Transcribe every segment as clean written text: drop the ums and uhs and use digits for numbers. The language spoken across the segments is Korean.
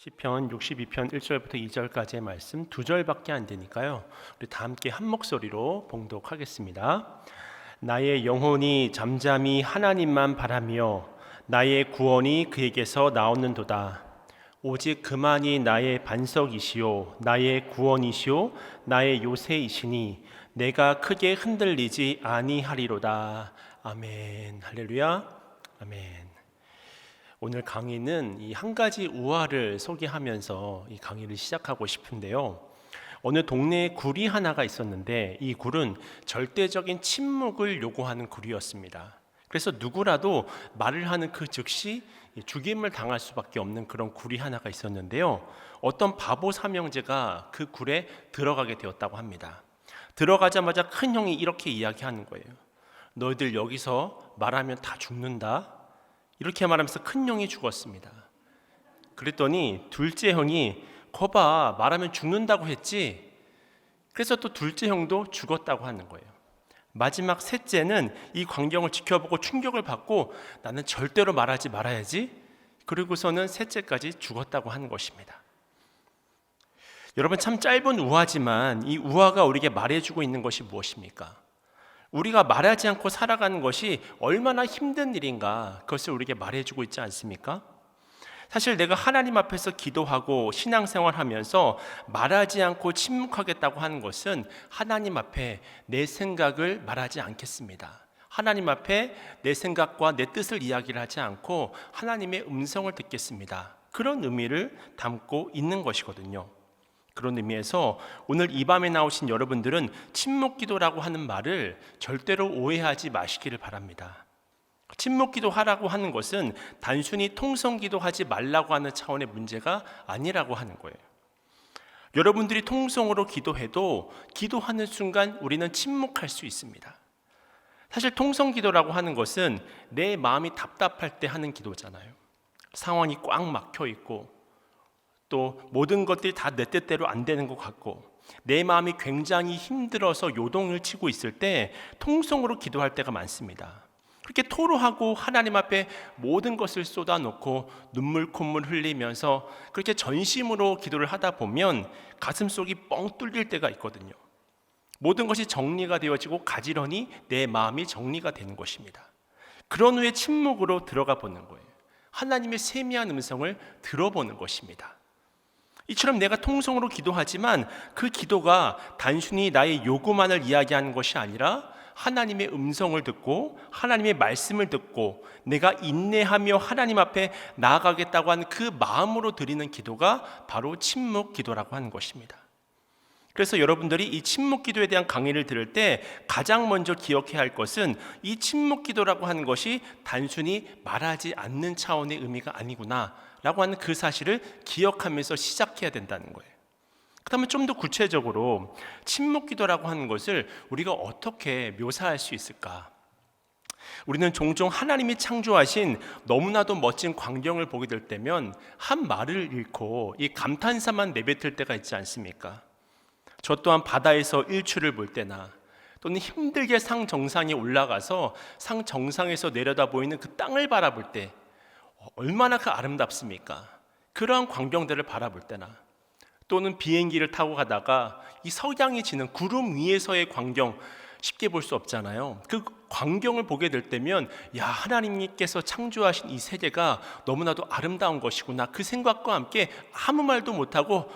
시편 62편 1절부터 2절까지의 말씀 두 절밖에 안 되니까요. 우리 다 함께 한 목소리로 봉독하겠습니다. 나의 영혼이 잠잠히 하나님만 바라며 나의 구원이 그에게서 나오는도다. 오직 그만이 나의 반석이시요 나의 구원이시요 나의 요새이시니 내가 크게 흔들리지 아니하리로다. 아멘. 할렐루야. 아멘. 오늘 강의는 이 한 가지 우화를 소개하면서 이 강의를 시작하고 싶은데요. 어느 동네에 굴이 하나가 있었는데 이 굴은 절대적인 침묵을 요구하는 굴이었습니다. 그래서 누구라도 말을 하는 그 즉시 죽임을 당할 수밖에 없는 그런 굴이 하나가 있었는데요. 어떤 바보 삼형제가 그 굴에 들어가게 되었다고 합니다. 들어가자마자 큰 형이 이렇게 이야기하는 거예요. 너희들 여기서 말하면 다 죽는다. 이렇게 말하면서 큰 형이 죽었습니다. 그랬더니 둘째 형이 거봐 말하면 죽는다고 했지. 그래서 또 둘째 형도 죽었다고 하는 거예요. 마지막 셋째는 이 광경을 지켜보고 충격을 받고 나는 절대로 말하지 말아야지. 그리고서는 셋째까지 죽었다고 하는 것입니다. 여러분 참 짧은 우화지만 이 우화가 우리에게 말해주고 있는 것이 무엇입니까? 우리가 말하지 않고 살아가는 것이 얼마나 힘든 일인가 그것을 우리에게 말해주고 있지 않습니까? 사실 내가 하나님 앞에서 기도하고 신앙생활하면서 말하지 않고 침묵하겠다고 하는 것은 하나님 앞에 내 생각을 말하지 않겠습니다. 하나님 앞에 내 생각과 내 뜻을 이야기를 하지 않고 하나님의 음성을 듣겠습니다. 그런 의미를 담고 있는 것이거든요. 그런 의미에서 오늘 이 밤에 나오신 여러분들은 침묵기도라고 하는 말을 절대로 오해하지 마시기를 바랍니다. 침묵기도하라고 하는 것은 단순히 통성기도하지 말라고 하는 차원의 문제가 아니라고 하는 거예요. 여러분들이 통성으로 기도해도 기도하는 순간 우리는 침묵할 수 있습니다. 사실 통성기도라고 하는 것은 내 마음이 답답할 때 하는 기도잖아요. 상황이 꽉 막혀 있고 또 모든 것들이 다 내 뜻대로 안 되는 것 같고 내 마음이 굉장히 힘들어서 요동을 치고 있을 때 통성으로 기도할 때가 많습니다. 그렇게 토로하고 하나님 앞에 모든 것을 쏟아놓고 눈물 콧물 흘리면서 그렇게 전심으로 기도를 하다 보면 가슴속이 뻥 뚫릴 때가 있거든요. 모든 것이 정리가 되어지고 가지런히 내 마음이 정리가 되는 것입니다. 그런 후에 침묵으로 들어가 보는 거예요. 하나님의 세미한 음성을 들어보는 것입니다. 이처럼 내가 통성으로 기도하지만 그 기도가 단순히 나의 요구만을 이야기하는 것이 아니라 하나님의 음성을 듣고 하나님의 말씀을 듣고 내가 인내하며 하나님 앞에 나아가겠다고 하는 그 마음으로 드리는 기도가 바로 침묵 기도라고 하는 것입니다. 그래서 여러분들이 이 침묵 기도에 대한 강의를 들을 때 가장 먼저 기억해야 할 것은 이 침묵 기도라고 하는 것이 단순히 말하지 않는 차원의 의미가 아니구나 라고 하는 그 사실을 기억하면서 시작해야 된다는 거예요. 그렇다면 좀 더 구체적으로 침묵 기도라고 하는 것을 우리가 어떻게 묘사할 수 있을까? 우리는 종종 하나님이 창조하신 너무나도 멋진 광경을 보게 될 때면 한 말을 잃고 이 감탄사만 내뱉을 때가 있지 않습니까? 저 또한 바다에서 일출을 볼 때나 또는 힘들게 상 정상에 올라가서 상 정상에서 내려다 보이는 그 땅을 바라볼 때 얼마나 그 아름답습니까? 그러한 광경들을 바라볼 때나 또는 비행기를 타고 가다가 이 석양이 지는 구름 위에서의 광경 쉽게 볼 수 없잖아요. 그 광경을 보게 될 때면 야 하나님께서 창조하신 이 세계가 너무나도 아름다운 것이구나 그 생각과 함께 아무 말도 못하고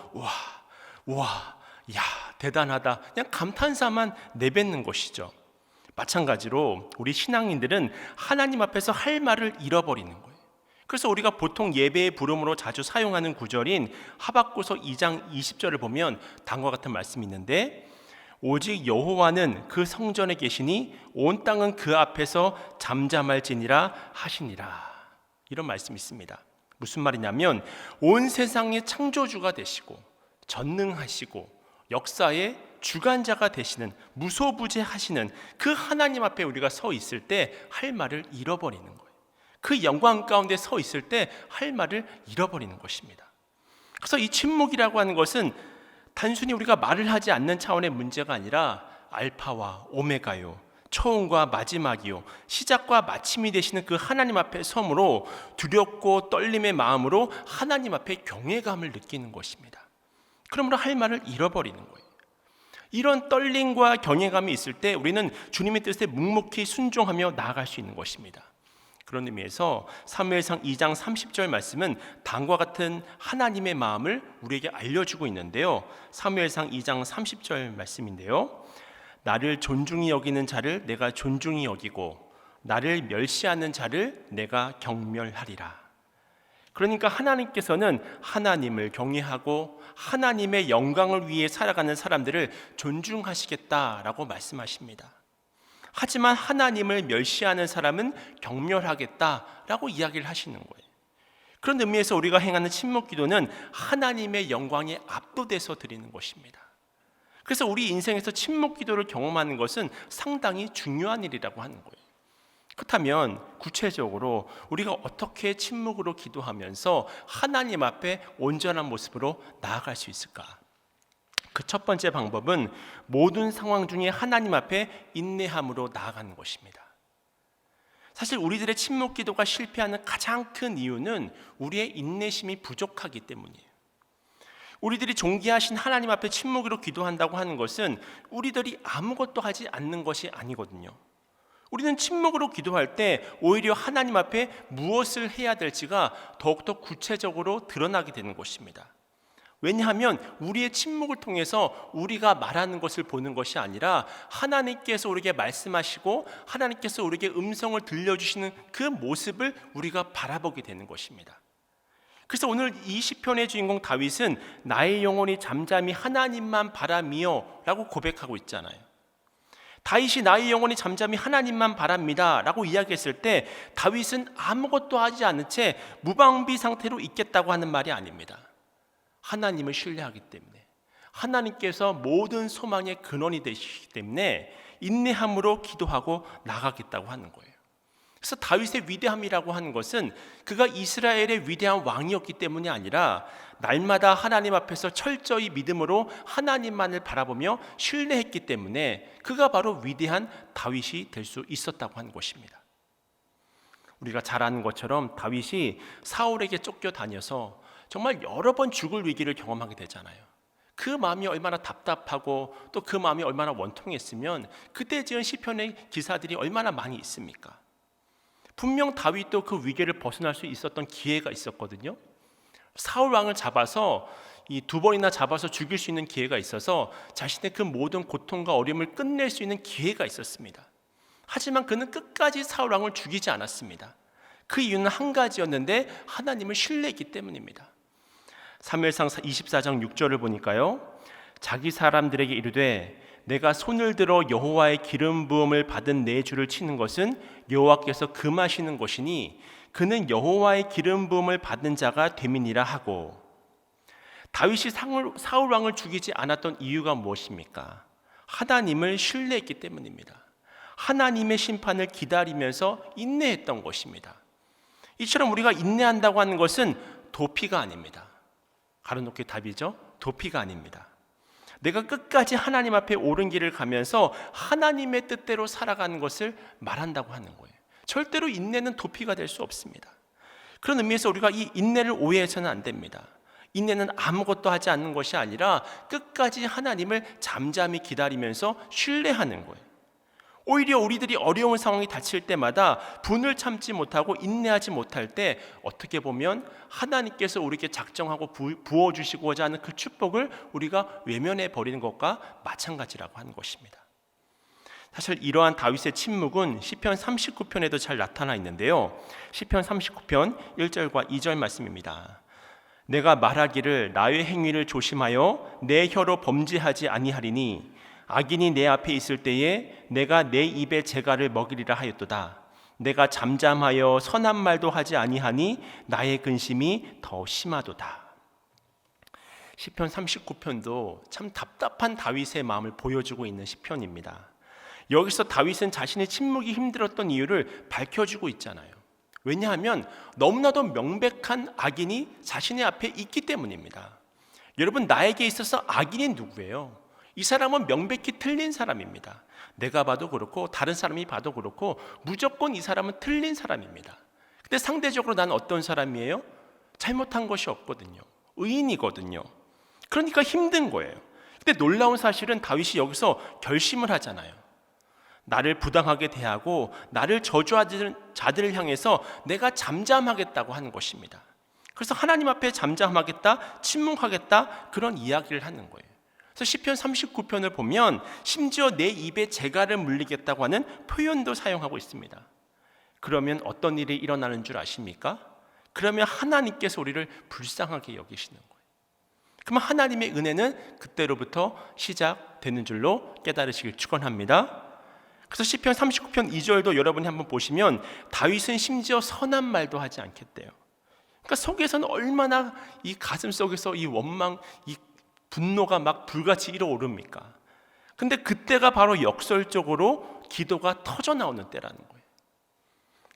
와 야 대단하다 그냥 감탄사만 내뱉는 것이죠. 마찬가지로 우리 신앙인들은 하나님 앞에서 할 말을 잃어버리는 거예요. 그래서 우리가 보통 예배의 부름으로 자주 사용하는 구절인 하박국서 2장 20절을 보면 다음과 같은 말씀이 있는데 오직 여호와는 그 성전에 계시니 온 땅은 그 앞에서 잠잠할지니라 하시니라. 이런 말씀이 있습니다. 무슨 말이냐면 온 세상의 창조주가 되시고 전능하시고 역사의 주관자가 되시는 무소부재하시는 그 하나님 앞에 우리가 서 있을 때 할 말을 잃어버리는 거예요. 그 영광 가운데 서 있을 때 할 말을 잃어버리는 것입니다. 그래서 이 침묵이라고 하는 것은 단순히 우리가 말을 하지 않는 차원의 문제가 아니라 알파와 오메가요 처음과 마지막이요 시작과 마침이 되시는 그 하나님 앞에 섬으로 두렵고 떨림의 마음으로 하나님 앞에 경외감을 느끼는 것입니다. 그러므로 할 말을 잃어버리는 거예요. 이런 떨림과 경외감이 있을 때 우리는 주님의 뜻에 묵묵히 순종하며 나아갈 수 있는 것입니다. 그런 의미에서 사무엘상 2장 30절 말씀은 다음과 같은 하나님의 마음을 우리에게 알려주고 있는데요. 사무엘상 2장 30절 말씀인데요. 나를 존중히 여기는 자를 내가 존중히 여기고 나를 멸시하는 자를 내가 경멸하리라. 그러니까 하나님께서는 하나님을 경외하고 하나님의 영광을 위해 살아가는 사람들을 존중하시겠다라고 말씀하십니다. 하지만 하나님을 멸시하는 사람은 경멸하겠다라고 이야기를 하시는 거예요. 그런 의미에서 우리가 행하는 침묵 기도는 하나님의 영광에 압도돼서 드리는 것입니다. 그래서 우리 인생에서 침묵 기도를 경험하는 것은 상당히 중요한 일이라고 하는 거예요. 그렇다면 구체적으로 우리가 어떻게 침묵으로 기도하면서 하나님 앞에 온전한 모습으로 나아갈 수 있을까? 그 첫 번째 방법은 모든 상황 중에 하나님 앞에 인내함으로 나아가는 것입니다. 사실 우리들의 침묵 기도가 실패하는 가장 큰 이유는 우리의 인내심이 부족하기 때문이에요. 우리들이 존귀하신 하나님 앞에 침묵으로 기도한다고 하는 것은 우리들이 아무것도 하지 않는 것이 아니거든요. 우리는 침묵으로 기도할 때 오히려 하나님 앞에 무엇을 해야 될지가 더욱더 구체적으로 드러나게 되는 것입니다. 왜냐하면 우리의 침묵을 통해서 우리가 말하는 것을 보는 것이 아니라 하나님께서 우리에게 말씀하시고 하나님께서 우리에게 음성을 들려주시는 그 모습을 우리가 바라보게 되는 것입니다. 그래서 오늘 이 시편의 주인공 다윗은 나의 영혼이 잠잠히 하나님만 바라미요 라고 고백하고 있잖아요. 다윗이 나의 영혼이 잠잠히 하나님만 바랍니다 라고 이야기했을 때 다윗은 아무것도 하지 않은 채 무방비 상태로 있겠다고 하는 말이 아닙니다. 하나님을 신뢰하기 때문에, 하나님께서 모든 소망의 근원이 되시기 때문에 인내함으로 기도하고 나가겠다고 하는 거예요. 그래서 다윗의 위대함이라고 하는 것은 그가 이스라엘의 위대한 왕이었기 때문이 아니라 날마다 하나님 앞에서 철저히 믿음으로 하나님만을 바라보며 신뢰했기 때문에 그가 바로 위대한 다윗이 될 수 있었다고 하는 것입니다. 우리가 잘 아는 것처럼 다윗이 사울에게 쫓겨다녀서 정말 여러 번 죽을 위기를 경험하게 되잖아요. 그 마음이 얼마나 답답하고 또 그 마음이 얼마나 원통했으면 그때 지은 시편의 기사들이 얼마나 많이 있습니까? 분명 다윗도 그 위기를 벗어날 수 있었던 기회가 있었거든요. 사울 왕을 잡아서 이 두 번이나 잡아서 죽일 수 있는 기회가 있어서 자신의 그 모든 고통과 어려움을 끝낼 수 있는 기회가 있었습니다. 하지만 그는 끝까지 사울 왕을 죽이지 않았습니다. 그 이유는 한 가지였는데 하나님을 신뢰했기 때문입니다. 사무엘상 24장 6절을 보니까요, 자기 사람들에게 이르되 내가 손을 들어 여호와의 기름 부음을 받은 내 주를 치는 것은 여호와께서 금하시는 것이니 그는 여호와의 기름 부음을 받은 자가 됨이니라 하고, 다윗이 사울 왕을 죽이지 않았던 이유가 무엇입니까? 하나님을 신뢰했기 때문입니다. 하나님의 심판을 기다리면서 인내했던 것입니다. 이처럼 우리가 인내한다고 하는 것은 도피가 아닙니다. 가로놓기 답이죠. 도피가 아닙니다. 내가 끝까지 하나님 앞에 옳은 길을 가면서 하나님의 뜻대로 살아가는 것을 말한다고 하는 거예요. 절대로 인내는 도피가 될 수 없습니다. 그런 의미에서 우리가 이 인내를 오해해서는 안 됩니다. 인내는 아무것도 하지 않는 것이 아니라 끝까지 하나님을 잠잠히 기다리면서 신뢰하는 거예요. 오히려 우리들이 어려운 상황이 닥칠 때마다 분을 참지 못하고 인내하지 못할 때 어떻게 보면 하나님께서 우리에게 작정하고 부어주시고자 하는 그 축복을 우리가 외면해 버리는 것과 마찬가지라고 하는 것입니다. 사실 이러한 다윗의 침묵은 시편 39편에도 잘 나타나 있는데요. 시편 39편 1절과 2절 말씀입니다. 내가 말하기를 나의 행위를 조심하여 내 혀로 범죄하지 아니하리니 악인이 내 앞에 있을 때에 내가 내 입에 재갈을 먹이리라 하였도다. 내가 잠잠하여 선한 말도 하지 아니하니 나의 근심이 더 심하도다. 시편 39편도 참 답답한 다윗의 마음을 보여주고 있는 시편입니다. 여기서 다윗은 자신의 침묵이 힘들었던 이유를 밝혀주고 있잖아요. 왜냐하면 너무나도 명백한 악인이 자신의 앞에 있기 때문입니다. 여러분, 나에게 있어서 악인이 누구예요? 이 사람은 명백히 틀린 사람입니다. 내가 봐도 그렇고 다른 사람이 봐도 그렇고 무조건 이 사람은 틀린 사람입니다. 근데 상대적으로 나는 어떤 사람이에요? 잘못한 것이 없거든요. 의인이거든요. 그러니까 힘든 거예요. 근데 놀라운 사실은 다윗이 여기서 결심을 하잖아요. 나를 부당하게 대하고 나를 저주하는 자들을 향해서 내가 잠잠하겠다고 하는 것입니다. 그래서 하나님 앞에 잠잠하겠다, 침묵하겠다, 그런 이야기를 하는 거예요. 그래서 시편 39편을 보면 심지어 내 입에 재갈을 물리겠다고 하는 표현도 사용하고 있습니다. 그러면 어떤 일이 일어나는 줄 아십니까? 그러면 하나님께서 우리를 불쌍하게 여기시는 거예요. 그러면 하나님의 은혜는 그때로부터 시작되는 줄로 깨달으시길 축원합니다. 그래서 시편 39편 2절도 여러분이 한번 보시면 다윗은 심지어 선한 말도 하지 않겠대요. 그러니까 속에서는 얼마나 이 가슴 속에서 이 원망, 이 분노가 막 불같이 일어오릅니까? 근데 그때가 바로 역설적으로 기도가 터져 나오는 때라는 거예요.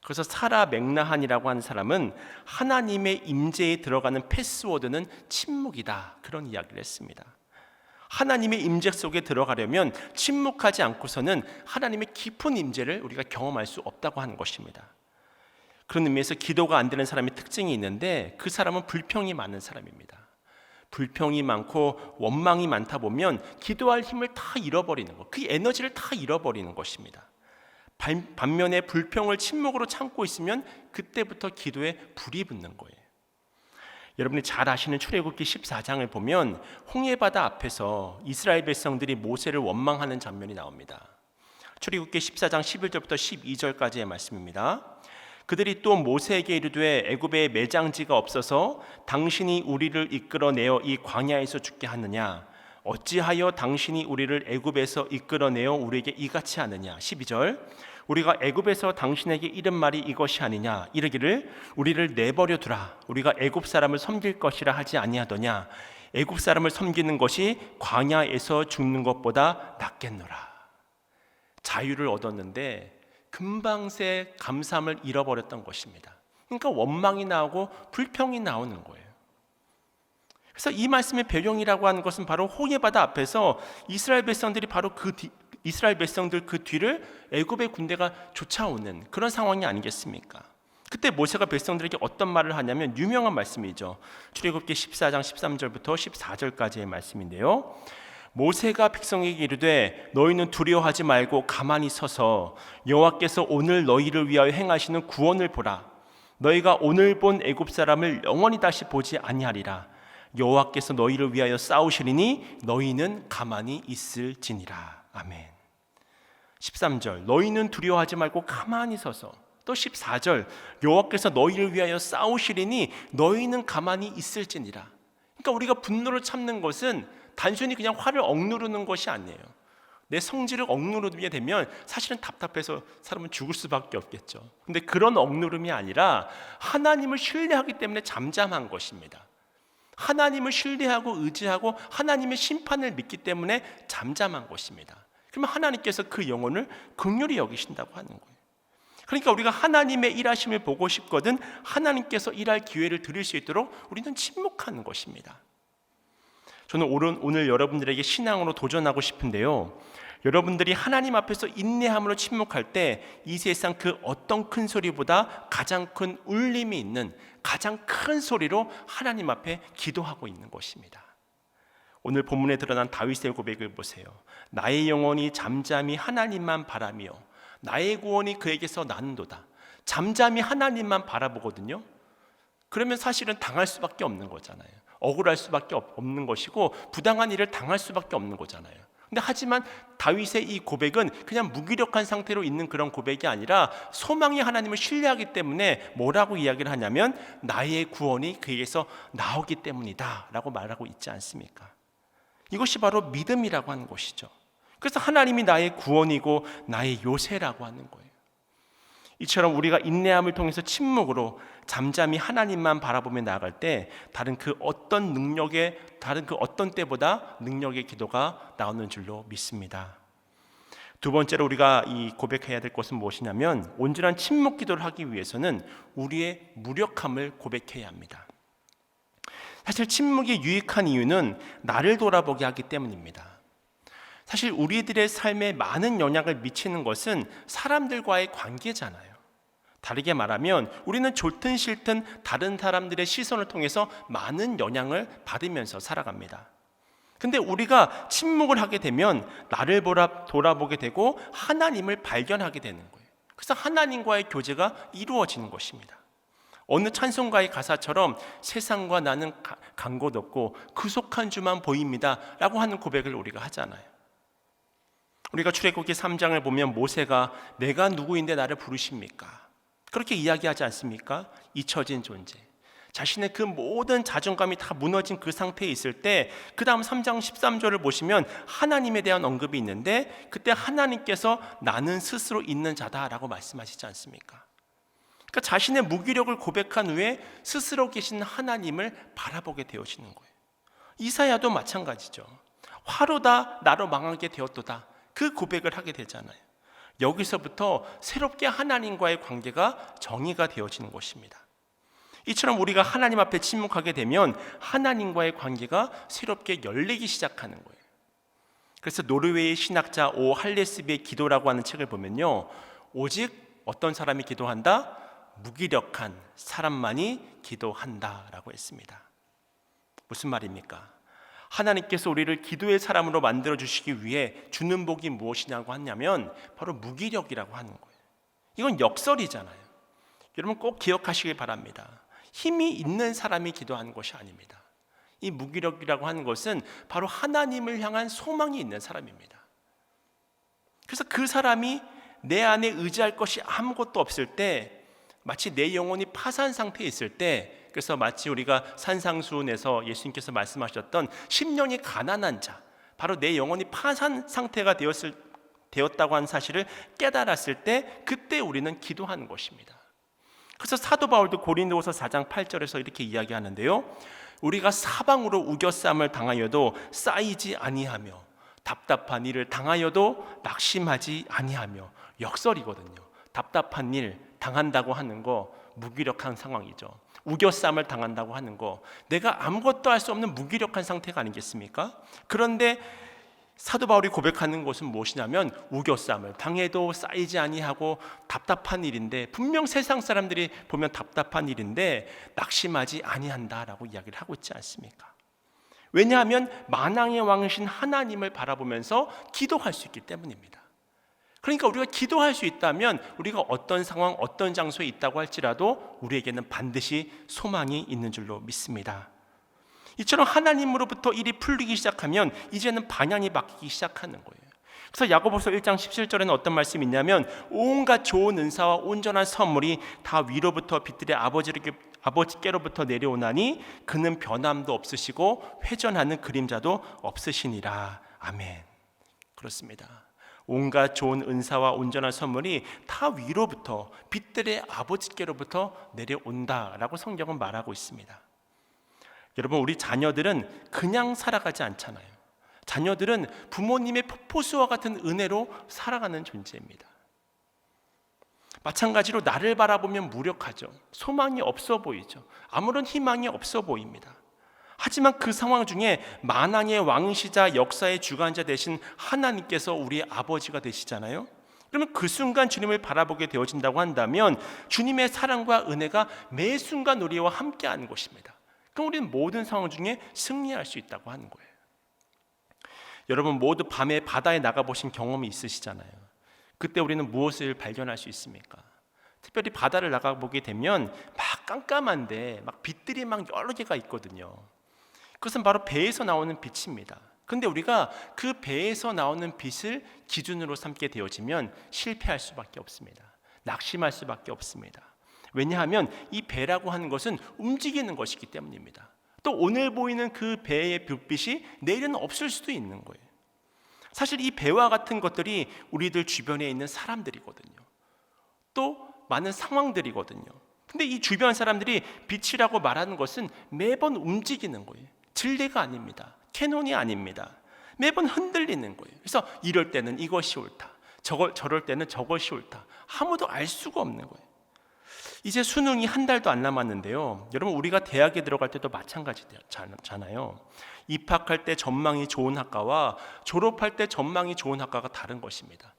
그래서 사라 맥나한이라고 하는 사람은 하나님의 임재에 들어가는 패스워드는 침묵이다, 그런 이야기를 했습니다. 하나님의 임재 속에 들어가려면 침묵하지 않고서는 하나님의 깊은 임재를 우리가 경험할 수 없다고 하는 것입니다. 그런 의미에서 기도가 안 되는 사람의 특징이 있는데 그 사람은 불평이 많은 사람입니다. 불평이 많고 원망이 많다 보면 기도할 힘을 다 잃어버리는 것, 그 에너지를 다 잃어버리는 것입니다. 반면에 불평을 침묵으로 참고 있으면 그때부터 기도에 불이 붙는 거예요. 여러분이 잘 아시는 출애굽기 14장을 보면 홍해바다 앞에서 이스라엘 백성들이 모세를 원망하는 장면이 나옵니다. 출애굽기 14장 11절부터 12절까지의 말씀입니다. 그들이 또 모세에게 이르되 애굽에 매장지가 없어서 당신이 우리를 이끌어내어 이 광야에서 죽게 하느냐? 어찌하여 당신이 우리를 애굽에서 이끌어내어 우리에게 이같이 하느냐? 12절 우리가 애굽에서 당신에게 이른 말이 이것이 아니냐? 이르기를 우리를 내버려 두라. 우리가 애굽 사람을 섬길 것이라 하지 아니하더냐? 애굽 사람을 섬기는 것이 광야에서 죽는 것보다 낫겠노라. 자유를 얻었는데 금방새 감사함을 잃어버렸던 것입니다. 그러니까 원망이 나오고 불평이 나오는 거예요. 그래서 이 말씀의 배경이라고 하는 것은 바로 홍해바다 앞에서 이스라엘 백성들이 바로 이스라엘 백성들 그 뒤를 애굽의 군대가 쫓아오는 그런 상황이 아니겠습니까? 그때 모세가 백성들에게 어떤 말을 하냐면 유명한 말씀이죠. 출애굽기 14장 13절부터 14절까지의 말씀인데요. 모세가 백성에게 이르되 너희는 두려워하지 말고 가만히 서서 여호와께서 오늘 너희를 위하여 행하시는 구원을 보라. 너희가 오늘 본 애굽 사람을 영원히 다시 보지 아니하리라. 여호와께서 너희를 위하여 싸우시리니 너희는 가만히 있을지니라. 아멘. 13절 너희는 두려워하지 말고 가만히 서서, 또 14절 여호와께서 너희를 위하여 싸우시리니 너희는 가만히 있을지니라. 그러니까 우리가 분노를 참는 것은 단순히 그냥 화를 억누르는 것이 아니에요. 내 성질을 억누르게 되면 사실은 답답해서 사람은 죽을 수밖에 없겠죠. 근데 그런 억누름이 아니라 하나님을 신뢰하기 때문에 잠잠한 것입니다. 하나님을 신뢰하고 의지하고 하나님의 심판을 믿기 때문에 잠잠한 것입니다. 그러면 하나님께서 그 영혼을 긍휼히 여기신다고 하는 거예요. 그러니까 우리가 하나님의 일하심을 보고 싶거든 하나님께서 일할 기회를 드릴 수 있도록 우리는 침묵하는 것입니다. 저는 오늘 여러분들에게 신앙으로 도전하고 싶은데요, 여러분들이 하나님 앞에서 인내함으로 침묵할 때 이 세상 그 어떤 큰 소리보다 가장 큰 울림이 있는 가장 큰 소리로 하나님 앞에 기도하고 있는 것입니다. 오늘 본문에 드러난 다윗의 고백을 보세요. 나의 영혼이 잠잠히 하나님만 바라며 나의 구원이 그에게서 나는도다. 잠잠히 하나님만 바라보거든요. 그러면 사실은 당할 수밖에 없는 거잖아요. 억울할 수밖에 없는 것이고 부당한 일을 당할 수밖에 없는 거잖아요. 근데 하지만 다윗의 이 고백은 그냥 무기력한 상태로 있는 그런 고백이 아니라 소망이 하나님을 신뢰하기 때문에 뭐라고 이야기를 하냐면 나의 구원이 그에게서 나오기 때문이다 라고 말하고 있지 않습니까? 이것이 바로 믿음이라고 하는 것이죠. 그래서 하나님이 나의 구원이고 나의 요새라고 하는 거예요. 이처럼 우리가 인내함을 통해서 침묵으로 잠잠히 하나님만 바라보며 나아갈 때 다른 그 어떤 때보다 능력의 기도가 나오는 줄로 믿습니다. 두 번째로 우리가 이 고백해야 될 것은 무엇이냐면 온전한 침묵 기도를 하기 위해서는 우리의 무력함을 고백해야 합니다. 사실 침묵이 유익한 이유는 나를 돌아보게 하기 때문입니다. 사실 우리들의 삶에 많은 영향을 미치는 것은 사람들과의 관계잖아요. 다르게 말하면 우리는 좋든 싫든 다른 사람들의 시선을 통해서 많은 영향을 받으면서 살아갑니다. 근데 우리가 침묵을 하게 되면 나를 돌아보게 되고 하나님을 발견하게 되는 거예요. 그래서 하나님과의 교제가 이루어지는 것입니다. 어느 찬송가의 가사처럼 세상과 나는 간 곳 없고 그 속한 주만 보입니다 라고 하는 고백을 우리가 하잖아요. 우리가 출애굽기 3장을 보면 모세가 내가 누구인데 나를 부르십니까? 그렇게 이야기하지 않습니까? 잊혀진 존재, 자신의 그 모든 자존감이 다 무너진 그 상태에 있을 때 그 다음 3장 13절을 보시면 하나님에 대한 언급이 있는데 그때 하나님께서 나는 스스로 있는 자다라고 말씀하시지 않습니까? 그러니까 자신의 무기력을 고백한 후에 스스로 계신 하나님을 바라보게 되어지는 거예요. 이사야도 마찬가지죠. 화로다 나로 망하게 되었도다, 그 고백을 하게 되잖아요. 여기서부터 새롭게 하나님과의 관계가 정의가 되어지는 것입니다. 이처럼 우리가 하나님 앞에 침묵하게 되면 하나님과의 관계가 새롭게 열리기 시작하는 거예요. 그래서 노르웨이 신학자 오 할레스비의 기도라고 하는 책을 보면요, 오직 어떤 사람이 기도한다? 무기력한 사람만이 기도한다라고 했습니다. 무슨 말입니까? 하나님께서 우리를 기도의 사람으로 만들어 주시기 위해 주는 복이 무엇이냐고 하냐면 바로 무기력이라고 하는 거예요. 이건 역설이잖아요. 여러분 꼭 기억하시길 바랍니다. 힘이 있는 사람이 기도하는 것이 아닙니다. 이 무기력이라고 하는 것은 바로 하나님을 향한 소망이 있는 사람입니다. 그래서 그 사람이 내 안에 의지할 것이 아무것도 없을 때, 마치 내 영혼이 파산 상태에 있을 때, 그래서 마치 우리가 산상수훈에서 예수님께서 말씀하셨던 심령이 가난한 자, 바로 내 영혼이 파산 상태가 되었다고 하는 사실을 깨달았을 때 그때 우리는 기도하는 것입니다. 그래서 사도 바울도 고린도후서 4장 8절에서 이렇게 이야기하는데요, 우리가 사방으로 우겨쌈을 당하여도 쌓이지 아니하며 답답한 일을 당하여도 낙심하지 아니하며. 역설이거든요. 답답한 일 당한다고 하는 거 무기력한 상황이죠. 우겨쌈을 당한다고 하는 거 내가 아무것도 할 수 없는 무기력한 상태가 아니겠습니까? 그런데 사도 바울이 고백하는 것은 무엇이냐면 우겨쌈을 당해도 쌓이지 아니하고 답답한 일인데, 분명 세상 사람들이 보면 답답한 일인데 낙심하지 아니한다라고 이야기를 하고 있지 않습니까? 왜냐하면 만왕의 왕이신 하나님을 바라보면서 기도할 수 있기 때문입니다. 그러니까 우리가 기도할 수 있다면 우리가 어떤 상황, 어떤 장소에 있다고 할지라도 우리에게는 반드시 소망이 있는 줄로 믿습니다. 이처럼 하나님으로부터 일이 풀리기 시작하면 이제는 방향이 바뀌기 시작하는 거예요. 그래서 야고보서 1장 17절에는 어떤 말씀이 있냐면 온갖 좋은 은사와 온전한 선물이 다 위로부터 빛들의 아버지께로부터 내려오나니 그는 변함도 없으시고 회전하는 그림자도 없으시니라. 아멘. 그렇습니다. 온갖 좋은 은사와 온전한 선물이 다 위로부터 빛들의 아버지께로부터 내려온다라고 성경은 말하고 있습니다. 여러분, 우리 자녀들은 그냥 살아가지 않잖아요. 자녀들은 부모님의 폭포수와 같은 은혜로 살아가는 존재입니다. 마찬가지로 나를 바라보면 무력하죠. 소망이 없어 보이죠. 아무런 희망이 없어 보입니다. 하지만 그 상황 중에 만왕의 왕이시자 역사의 주관자 되신 하나님께서 우리의 아버지가 되시잖아요. 그러면 그 순간 주님을 바라보게 되어진다고 한다면 주님의 사랑과 은혜가 매 순간 우리와 함께하는 것입니다. 그럼 우리는 모든 상황 중에 승리할 수 있다고 하는 거예요. 여러분 모두 밤에 바다에 나가보신 경험이 있으시잖아요. 그때 우리는 무엇을 발견할 수 있습니까? 특별히 바다를 나가보게 되면 막 깜깜한데 막 빛들이 막 여러 개가 있거든요. 그것은 바로 배에서 나오는 빛입니다. 그런데 우리가 그 배에서 나오는 빛을 기준으로 삼게 되어지면 실패할 수밖에 없습니다. 낙심할 수밖에 없습니다. 왜냐하면 이 배라고 하는 것은 움직이는 것이기 때문입니다. 또 오늘 보이는 그 배의 불빛이 내일은 없을 수도 있는 거예요. 사실 이 배와 같은 것들이 우리들 주변에 있는 사람들이거든요. 또 많은 상황들이거든요. 근데 이 주변 사람들이 빛이라고 말하는 것은 매번 움직이는 거예요. 진리가 아닙니다. 캐논이 아닙니다. 매번 흔들리는 거예요. 그래서 이럴 때는 이것이 옳다, 저럴 때는 저것이 옳다. 아무도 알 수가 없는 거예요. 이제 수능이 한 달도 안 남았는데요. 여러분, 우리가 대학에 들어갈 때도 마찬가지잖아요. 입학할 때 전망이 좋은 학과와 졸업할 때 전망이 좋은 학과가 다른 것입니다.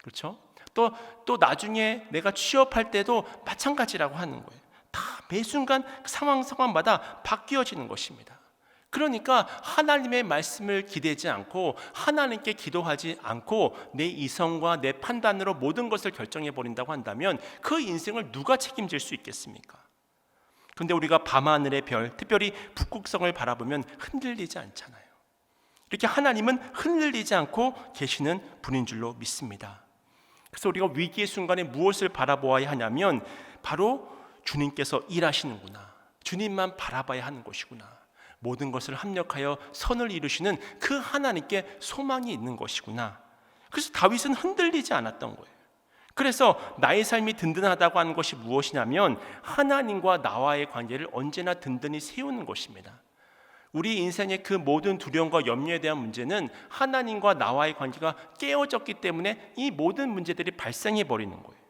그렇죠? 또 나중에 내가 취업할 때도 마찬가지라고 하는 거예요. 다 매 순간 상황마다 바뀌어지는 것입니다. 그러니까 하나님의 말씀을 기대지 않고 하나님께 기도하지 않고 내 이성과 내 판단으로 모든 것을 결정해 버린다고 한다면 그 인생을 누가 책임질 수 있겠습니까? 그런데 우리가 밤하늘의 별, 특별히 북극성을 바라보면 흔들리지 않잖아요. 이렇게 하나님은 흔들리지 않고 계시는 분인 줄로 믿습니다. 그래서 우리가 위기의 순간에 무엇을 바라보아야 하냐면 바로 주님께서 일하시는구나, 주님만 바라봐야 하는 것이구나, 모든 것을 합력하여 선을 이루시는 그 하나님께 소망이 있는 것이구나. 그래서 다윗은 흔들리지 않았던 거예요. 그래서 나의 삶이 든든하다고 하는 것이 무엇이냐면 하나님과 나와의 관계를 언제나 든든히 세우는 것입니다. 우리 인생의 그 모든 두려움과 염려에 대한 문제는 하나님과 나와의 관계가 깨어졌기 때문에 이 모든 문제들이 발생해 버리는 거예요.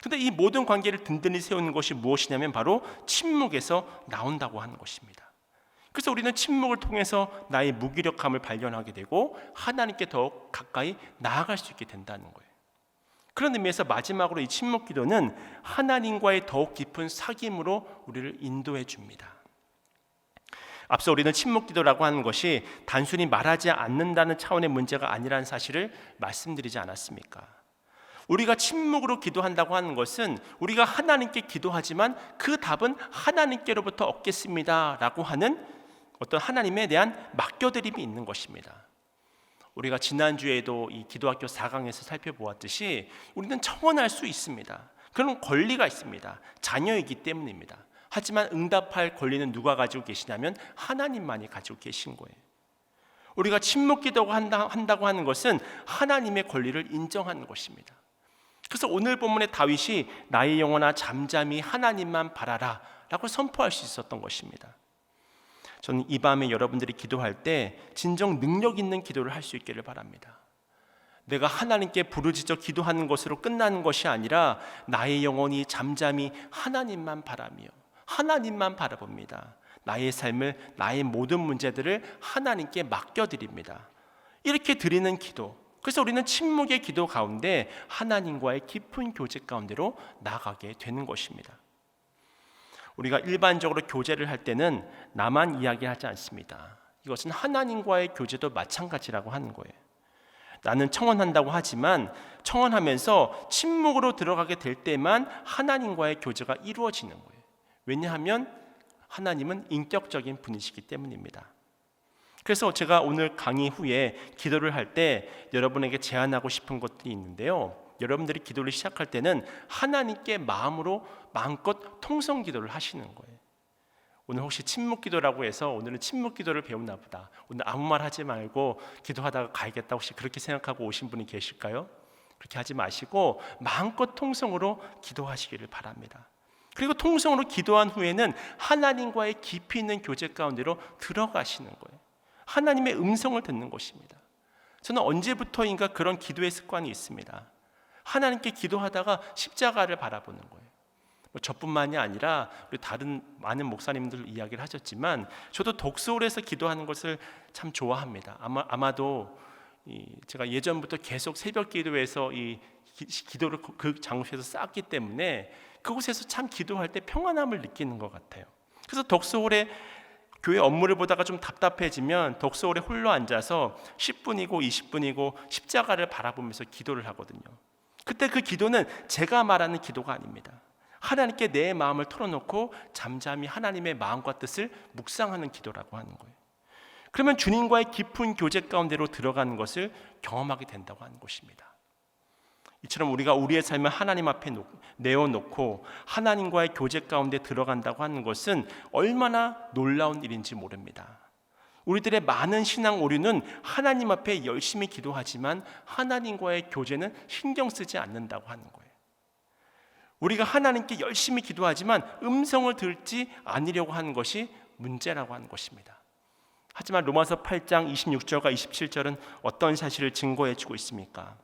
그런데 이 모든 관계를 든든히 세우는 것이 무엇이냐면 바로 침묵에서 나온다고 하는 것입니다. 그래서 우리는 침묵을 통해서 나의 무기력함을 발견하게 되고 하나님께 더욱 가까이 나아갈 수 있게 된다는 거예요. 그런 의미에서 마지막으로 이 침묵 기도는 하나님과의 더욱 깊은 사귐으로 우리를 인도해 줍니다. 앞서 우리는 침묵 기도라고 하는 것이 단순히 말하지 않는다는 차원의 문제가 아니라는 사실을 말씀드리지 않았습니까? 우리가 침묵으로 기도한다고 하는 것은 우리가 하나님께 기도하지만 그 답은 하나님께로부터 얻겠습니다 라고 하는 어떤 하나님에 대한 맡겨드림이 있는 것입니다. 우리가 지난주에도 이 기도학교 4강에서 살펴보았듯이 우리는 청원할 수 있습니다. 그런 권리가 있습니다. 자녀이기 때문입니다. 하지만 응답할 권리는 누가 가지고 계시냐면 하나님만이 가지고 계신 거예요. 우리가 침묵 기도가 한다고 하는 것은 하나님의 권리를 인정하는 것입니다. 그래서 오늘 본문의 다윗이 나의 영혼아 잠잠히 하나님만 바라라 라고 선포할 수 있었던 것입니다. 저는 이 밤에 여러분들이 기도할 때 진정 능력 있는 기도를 할 수 있기를 바랍니다. 내가 하나님께 부르짖어 기도하는 것으로 끝나는 것이 아니라 나의 영혼이 잠잠히 하나님만 바라며 하나님만 바라봅니다. 나의 삶을, 나의 모든 문제들을 하나님께 맡겨드립니다. 이렇게 드리는 기도, 그래서 우리는 침묵의 기도 가운데 하나님과의 깊은 교제 가운데로 나아가게 되는 것입니다. 우리가 일반적으로 교제를 할 때는 나만 이야기하지 않습니다. 이것은 하나님과의 교제도 마찬가지라고 하는 거예요. 나는 청원한다고 하지만 청원하면서 침묵으로 들어가게 될 때만 하나님과의 교제가 이루어지는 거예요. 왜냐하면 하나님은 인격적인 분이시기 때문입니다. 그래서 제가 오늘 강의 후에 기도를 할 때 여러분에게 제안하고 싶은 것들이 있는데요. 여러분들이 기도를 시작할 때는 하나님께 마음으로 마음껏 통성 기도를 하시는 거예요. 오늘 혹시 침묵 기도라고 해서 오늘은 침묵 기도를 배우나 보다, 오늘 아무 말 하지 말고 기도하다가 가야겠다, 혹시 그렇게 생각하고 오신 분이 계실까요? 그렇게 하지 마시고 마음껏 통성으로 기도하시기를 바랍니다. 그리고 통성으로 기도한 후에는 하나님과의 깊이 있는 교제 가운데로 들어가시는 거예요. 하나님의 음성을 듣는 것입니다. 저는 언제부터인가 그런 기도의 습관이 있습니다. 하나님께 기도하다가 십자가를 바라보는 거예요. 저뿐만이 아니라 우리 다른 많은 목사님들 이야기를 하셨지만 저도 독서홀에서 기도하는 것을 참 좋아합니다. 아마도 제가 예전부터 계속 새벽 기도에서 이 기도를 그 장소에서 쌓았기 때문에 그곳에서 참 기도할 때 평안함을 느끼는 것 같아요. 그래서 독서홀에 교회 업무를 보다가 좀 답답해지면 독서홀에 홀로 앉아서 10분이고 20분이고 십자가를 바라보면서 기도를 하거든요. 그때 그 기도는 제가 말하는 기도가 아닙니다. 하나님께 내 마음을 털어놓고 잠잠히 하나님의 마음과 뜻을 묵상하는 기도라고 하는 거예요. 그러면 주님과의 깊은 교제 가운데로 들어가는 것을 경험하게 된다고 하는 것입니다. 이처럼 우리가 우리의 삶을 하나님 앞에 내어놓고 하나님과의 교제 가운데 들어간다고 하는 것은 얼마나 놀라운 일인지 모릅니다. 우리들의 많은 신앙 오류는 하나님 앞에 열심히 기도하지만 하나님과의 교제는 신경 쓰지 않는다고 하는 거예요. 우리가 하나님께 열심히 기도하지만 음성을 듣지 않으려고 하는 것이 문제라고 하는 것입니다. 하지만 로마서 8장 26절과 27절은 어떤 사실을 증거해 주고 있습니까?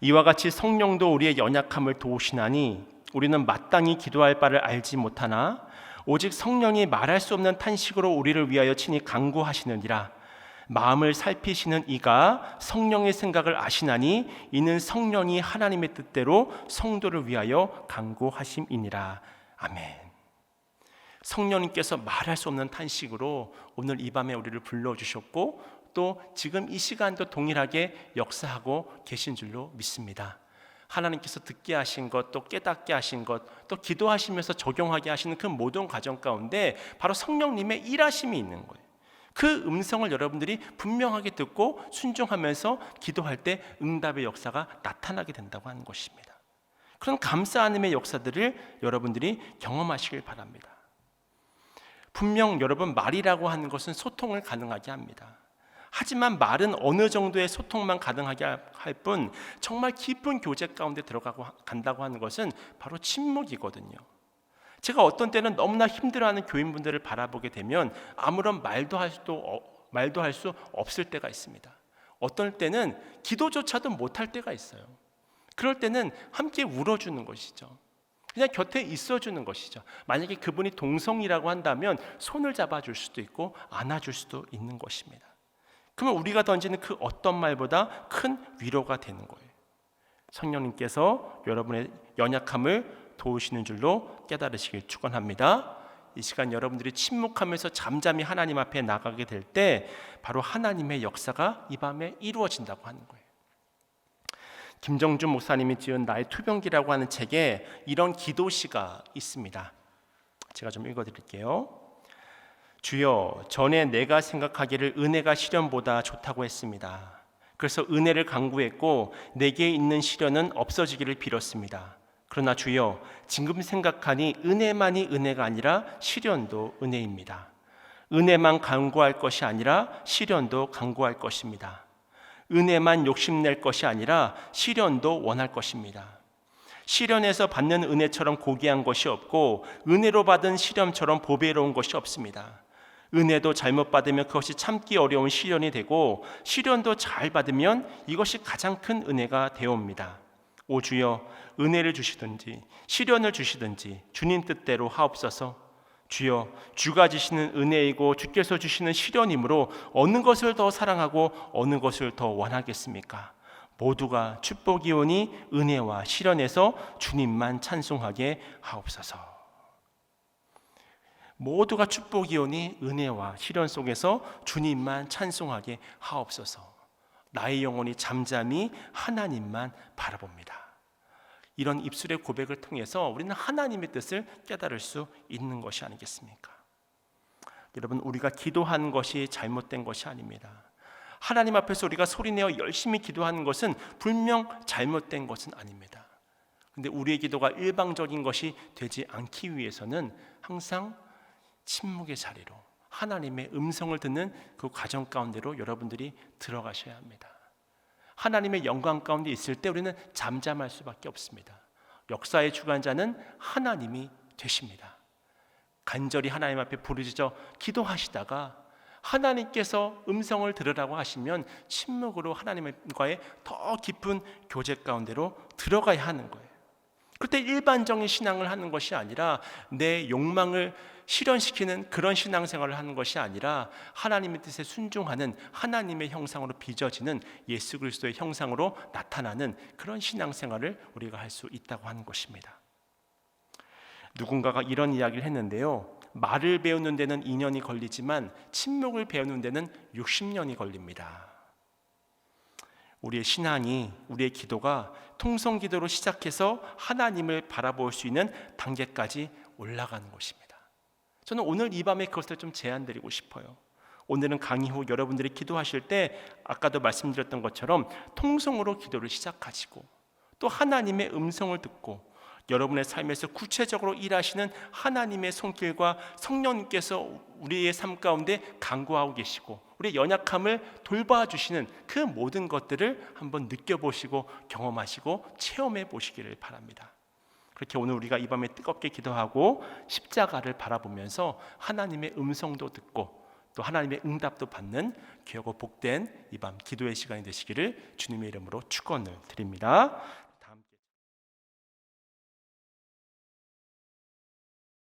이와 같이 성령도 우리의 연약함을 도우시나니 우리는 마땅히 기도할 바를 알지 못하나 오직 성령이 말할 수 없는 탄식으로 우리를 위하여 친히 간구하시느니라. 마음을 살피시는 이가 성령의 생각을 아시나니 이는 성령이 하나님의 뜻대로 성도를 위하여 간구하심이니라. 아멘. 성령님께서 말할 수 없는 탄식으로 오늘 이 밤에 우리를 불러주셨고 또 지금 이 시간도 동일하게 역사하고 계신 줄로 믿습니다. 하나님께서 듣게 하신 것, 또 깨닫게 하신 것, 또 기도하시면서 적용하게 하시는 그 모든 과정 가운데 바로 성령님의 일하심이 있는 거예요. 그 음성을 여러분들이 분명하게 듣고 순종하면서 기도할 때 응답의 역사가 나타나게 된다고 하는 것입니다. 그런 감사 하나님의 역사들을 여러분들이 경험하시길 바랍니다. 분명 여러분, 말이라고 하는 것은 소통을 가능하게 합니다. 하지만 말은 어느 정도의 소통만 가능하게 할 뿐 정말 깊은 교제 가운데 들어가고 간다고 하는 것은 바로 침묵이거든요. 제가 어떤 때는 너무나 힘들어하는 교인분들을 바라보게 되면 아무런 말도 할 수 없을 때가 있습니다. 어떤 때는 기도조차도 못할 때가 있어요. 그럴 때는 함께 울어주는 것이죠. 그냥 곁에 있어주는 것이죠. 만약에 그분이 동성이라고 한다면 손을 잡아줄 수도 있고 안아줄 수도 있는 것입니다. 그러면 우리가 던지는 그 어떤 말보다 큰 위로가 되는 거예요. 성령님께서 여러분의 연약함을 도우시는 줄로 깨달으시길 축원합니다. 이 시간 여러분들이 침묵하면서 잠잠히 하나님 앞에 나가게 될 때 바로 하나님의 역사가 이 밤에 이루어진다고 하는 거예요. 김정준 목사님이 지은 나의 투병기라고 하는 책에 이런 기도시가 있습니다. 제가 좀 읽어드릴게요. 주여, 전에 내가 생각하기를 은혜가 시련보다 좋다고 했습니다. 그래서 은혜를 간구했고 내게 있는 시련은 없어지기를 빌었습니다. 그러나 주여, 지금 생각하니 은혜만이 은혜가 아니라 시련도 은혜입니다. 은혜만 간구할 것이 아니라 시련도 간구할 것입니다. 은혜만 욕심낼 것이 아니라 시련도 원할 것입니다. 시련에서 받는 은혜처럼 고귀한 것이 없고 은혜로 받은 시련처럼 보배로운 것이 없습니다. 은혜도 잘못 받으면 그것이 참기 어려운 시련이 되고 시련도 잘 받으면 이것이 가장 큰 은혜가 되옵니다. 오 주여, 은혜를 주시든지 시련을 주시든지 주님 뜻대로 하옵소서. 주여, 주가 주시는 은혜이고 주께서 주시는 시련이므로 어느 것을 더 사랑하고 어느 것을 더 원하겠습니까? 모두가 축복이오니 은혜와 시련에서 주님만 찬송하게 하옵소서. 모두가 축복이오니 은혜와 시련 속에서 주님만 찬송하게 하옵소서. 나의 영혼이 잠잠히 하나님만 바라봅니다. 이런 입술의 고백을 통해서 우리는 하나님의 뜻을 깨달을 수 있는 것이 아니겠습니까? 여러분, 우리가 기도하는 것이 잘못된 것이 아닙니다. 하나님 앞에서 우리가 소리내어 열심히 기도하는 것은 분명 잘못된 것은 아닙니다. 그런데 우리의 기도가 일방적인 것이 되지 않기 위해서는 항상 침묵의 자리로 하나님의 음성을 듣는 그 과정 가운데로 여러분들이 들어가셔야 합니다. 하나님의 영광 가운데 있을 때 우리는 잠잠할 수밖에 없습니다. 역사의 주관자는 하나님이 되십니다. 간절히 하나님 앞에 부르짖어 기도하시다가 하나님께서 음성을 들으라고 하시면 침묵으로 하나님과의 더 깊은 교제 가운데로 들어가야 하는 거예요. 그때 일반적인 신앙을 하는 것이 아니라 내 욕망을 실현시키는 그런 신앙생활을 하는 것이 아니라 하나님의 뜻에 순종하는 하나님의 형상으로 빚어지는 예수 그리스도의 형상으로 나타나는 그런 신앙생활을 우리가 할 수 있다고 하는 것입니다. 누군가가 이런 이야기를 했는데요. 말을 배우는 데는 2년이 걸리지만 침묵을 배우는 데는 60년이 걸립니다. 우리의 신앙이, 우리의 기도가 통성기도로 시작해서 하나님을 바라볼 수 있는 단계까지 올라가는 것입니다. 저는 오늘 이 밤에 그것을 좀 제안드리고 싶어요. 오늘은 강의 후 여러분들이 기도하실 때 아까도 말씀드렸던 것처럼 통성으로 기도를 시작하시고 또 하나님의 음성을 듣고 여러분의 삶에서 구체적으로 일하시는 하나님의 손길과 성령님께서 우리의 삶 가운데 간구하고 계시고 우리의 연약함을 돌봐주시는 그 모든 것들을 한번 느껴보시고 경험하시고 체험해 보시기를 바랍니다. 그렇게 오늘 우리가 이 밤에 뜨겁게 기도하고 십자가를 바라보면서 하나님의 음성도 듣고 또 하나님의 응답도 받는 귀하고 복된 이 밤 기도의 시간이 되시기를 주님의 이름으로 축원을 드립니다.